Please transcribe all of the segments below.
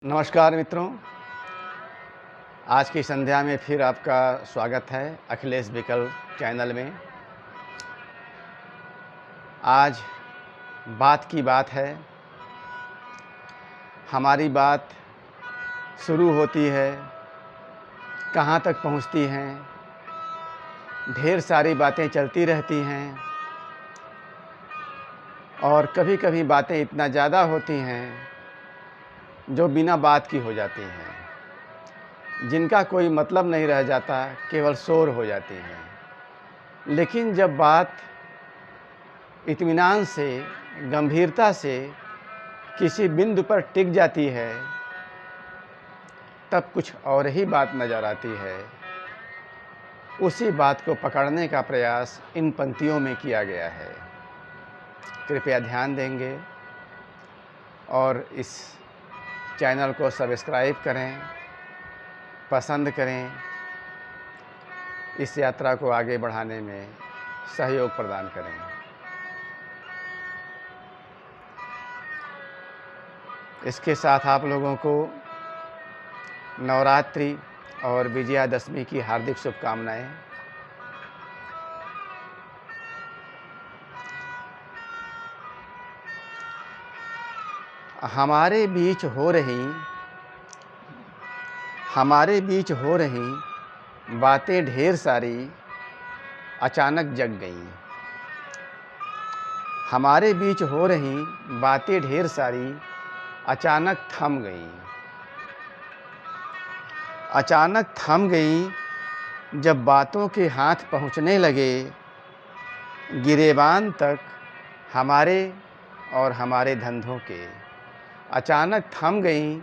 नमस्कार मित्रों, आज की संध्या में फिर आपका स्वागत है अखिलेश विकल्प चैनल में। आज बात की बात है। हमारी बात शुरू होती है, कहाँ तक पहुँचती हैं, ढेर सारी बातें चलती रहती हैं और कभी-कभी बातें इतना ज़्यादा होती हैं जो बिना बात की हो जाती हैं, जिनका कोई मतलब नहीं रह जाता, केवल शोर हो जाती हैं। लेकिन जब बात इत्मीनान से, गंभीरता से किसी बिंदु पर टिक जाती है, तब कुछ और ही बात नज़र आती है। उसी बात को पकड़ने का प्रयास इन पंक्तियों में किया गया है। कृपया ध्यान देंगे और इस चैनल को सब्सक्राइब करें, पसंद करें, इस यात्रा को आगे बढ़ाने में सहयोग प्रदान करें। इसके साथ आप लोगों को नवरात्रि और विजयादशमी की हार्दिक शुभकामनाएं। हमारे बीच हो रही बातें ढेर सारी अचानक जग गईं। हमारे बीच हो रही बातें ढेर सारी अचानक थम गईं। अचानक थम गईं जब बातों के हाथ पहुँचने लगे गिरेबान तक हमारे और हमारे धंधों के। अचानक थम गईं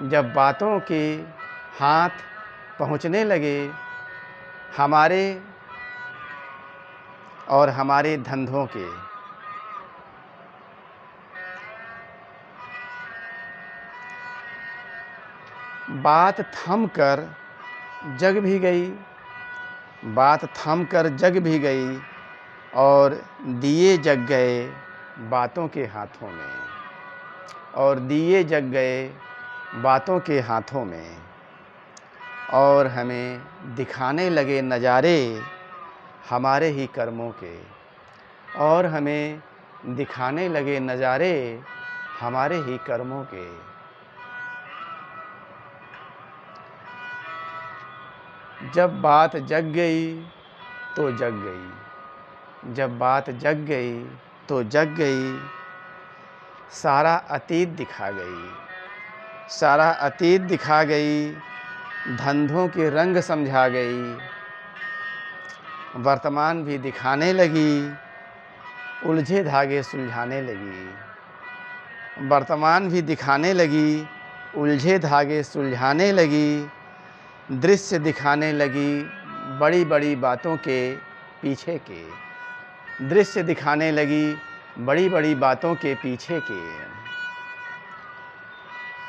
जब बातों के हाथ पहुँचने लगे हमारे और हमारे धंधों के। बात थम कर जग भी गई, बात थम कर जग भी गई और दिए जग गए बातों के हाथों में, और दिए जग गए बातों के हाथों में। और हमें दिखाने लगे नज़ारे हमारे ही कर्मों के, और हमें दिखाने लगे नज़ारे हमारे ही कर्मों के। जब बात जग गई तो जग गई, जब बात जग गई तो जग गई, सारा अतीत दिखा गई, सारा अतीत दिखा गई, धंधों के रंग समझा गई। वर्तमान भी दिखाने लगी, उलझे धागे सुलझाने लगी। वर्तमान भी दिखाने लगी, उलझे धागे सुलझाने लगी। दृश्य दिखाने लगी बड़ी बड़ी बातों के पीछे के। दृश्य दिखाने लगी बड़ी बड़ी बातों के पीछे के।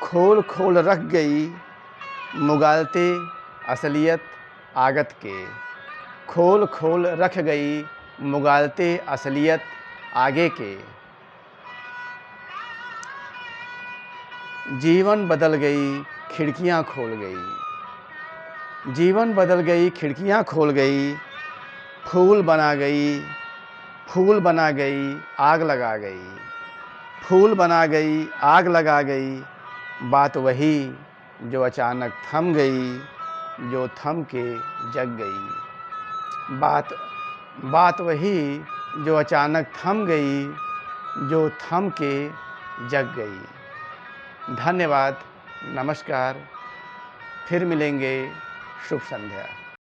खोल खोल रख गई मुगालते असलियत आगत के। खोल खोल रख गई मुगालते असलियत आगे के। जीवन बदल गई खिड़कियां खोल गई, जीवन बदल गई खिड़कियां खोल गई। फूल बना गई, फूल बना गई, आग लगा गई। फूल बना गई, आग लगा गई। बात वही जो अचानक थम गई, जो थम के जग गई। बात वही जो अचानक थम गई, जो थम के जग गई। धन्यवाद, नमस्कार, फिर मिलेंगे। शुभ संध्या।